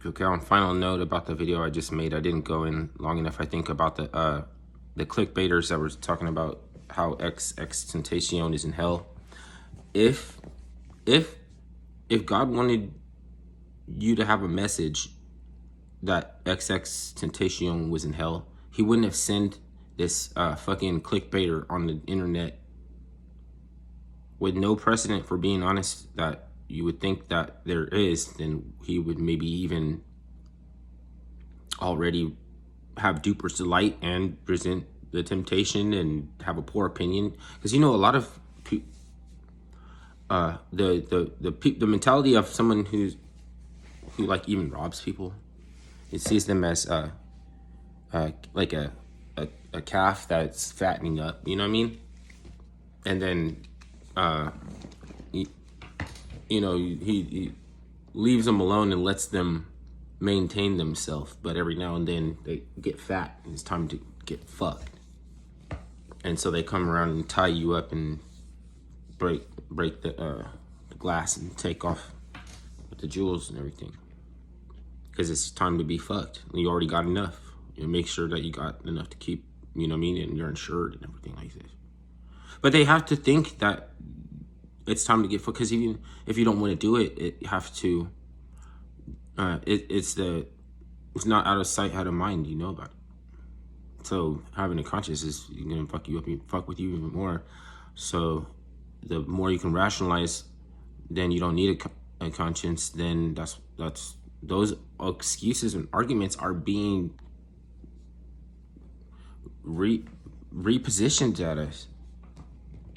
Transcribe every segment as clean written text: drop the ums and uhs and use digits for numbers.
Okay, on final note about the video I just made, I didn't go in long enough. I think about the clickbaiters that were talking about how Tentacion is in hell. If if if God wanted you to have a message that Tentacion was in hell, he wouldn't have sent this fucking clickbaiter on the internet with no precedent for being honest that you would think that there is. Then he would maybe even already have Duper's delight and present the temptation and have a poor opinion, because a lot of the mentality of someone who like even robs people, it sees them as like a calf that's fattening up, you know what I mean? And then he leaves them alone and lets them maintain themselves, but every now and then they get fat and it's time to get fucked, and so they come around and tie you up and break the glass and take off with the jewels and everything, because it's time to be fucked. You already got enough. You make sure that you got enough to keep, you know what I mean, and you're insured and everything like this. But they have to think that it's time to get fucked, because even if you don't want to do it, it have to. It's not out of sight, out of mind. You know about it. So having a conscience is gonna fuck you up, and fuck with you even more. So the more you can rationalize, then you don't need a conscience. Then that's those excuses and arguments are being repositioned at us.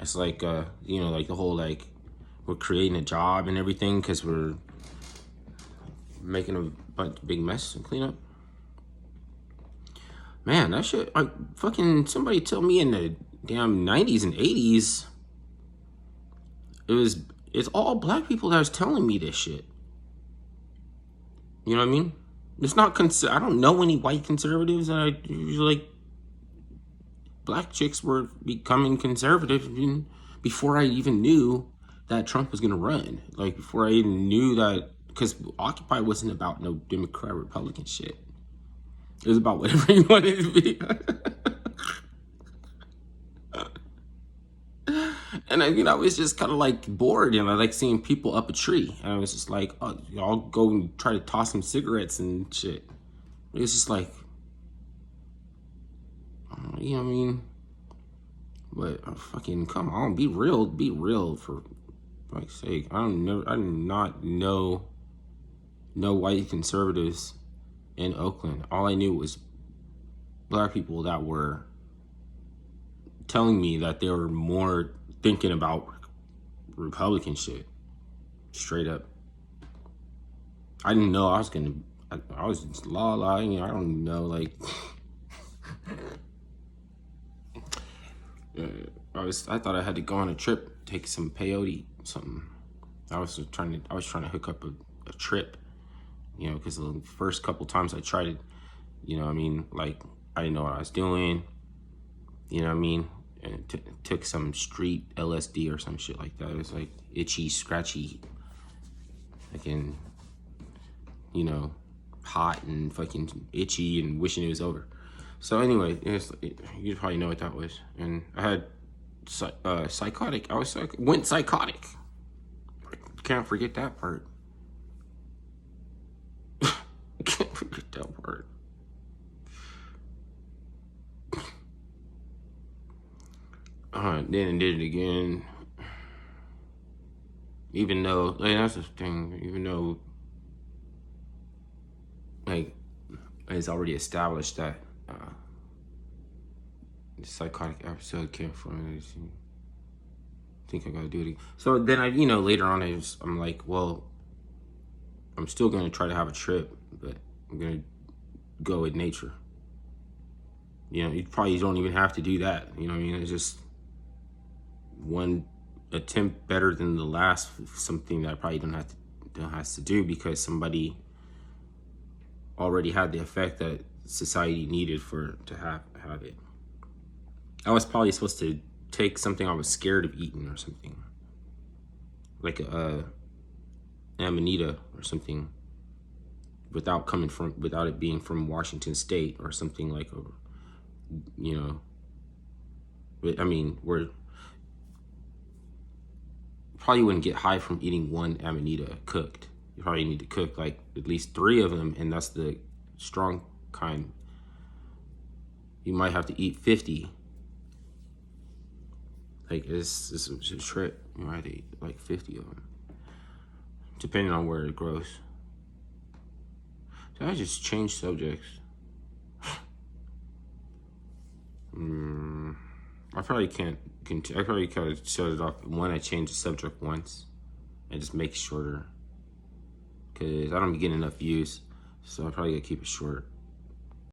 It's like like the whole we're creating a job and everything because we're making a bunch big mess and clean up. Man, that shit, fucking somebody tell me in the damn 90s and 80s, it's all black people that was telling me this shit. You know what I mean? It's not I don't know any white conservatives that I usually black chicks were becoming conservative before I even knew that Trump was gonna run. Before I even knew that, because Occupy wasn't about no Democrat Republican shit. It was about whatever you wanted to be. And I was just kind of bored, and I like seeing people up a tree, and I was just like, oh, y'all go and try to toss some cigarettes and shit. It was just like, you know what I mean? But fucking come on, be real for fuck's sake. I do not know no white conservatives in Oakland. All I knew was black people that were telling me that they were more thinking about Republican shit. Straight up. I didn't know I was gonna. I was just I don't know, I thought I had to go on a trip, take some peyote, something. I was trying to hook up a trip, because the first couple times I tried it, I didn't know what I was doing, you know what I mean? And took some street LSD or some shit like that. It was itchy, scratchy, fucking, hot and fucking itchy and wishing it was over. So anyway, you probably know what that was. And I had psychotic. Went psychotic. Can't forget that part. Can't forget that part. Then did it again. Even though, that's the thing. Even though, it's already established that the psychotic episode came from. I think I gotta do it again. So then later on I'm like, well, I'm still gonna try to have a trip, but I'm gonna go with nature. You probably don't even have to do that. You know what I mean? It's just one attempt better than the last. Something that I probably don't have to do because somebody already had the effect that society needed to have it. I was probably supposed to take something I was scared of eating or something, like Amanita or something, without it being from Washington State or something like you know. But I mean, we're probably wouldn't get high from eating one Amanita cooked. You probably need to cook like at least 3 of them, and that's the strong kind. You might have to eat 50. Like it's a trip. You might have to eat like 50 of them, depending on where it grows. So I just changed subjects. I probably can't. I probably could have shut it off when I change the subject once, and just make it shorter. Cause I don't be getting enough views, so I probably gotta keep it short.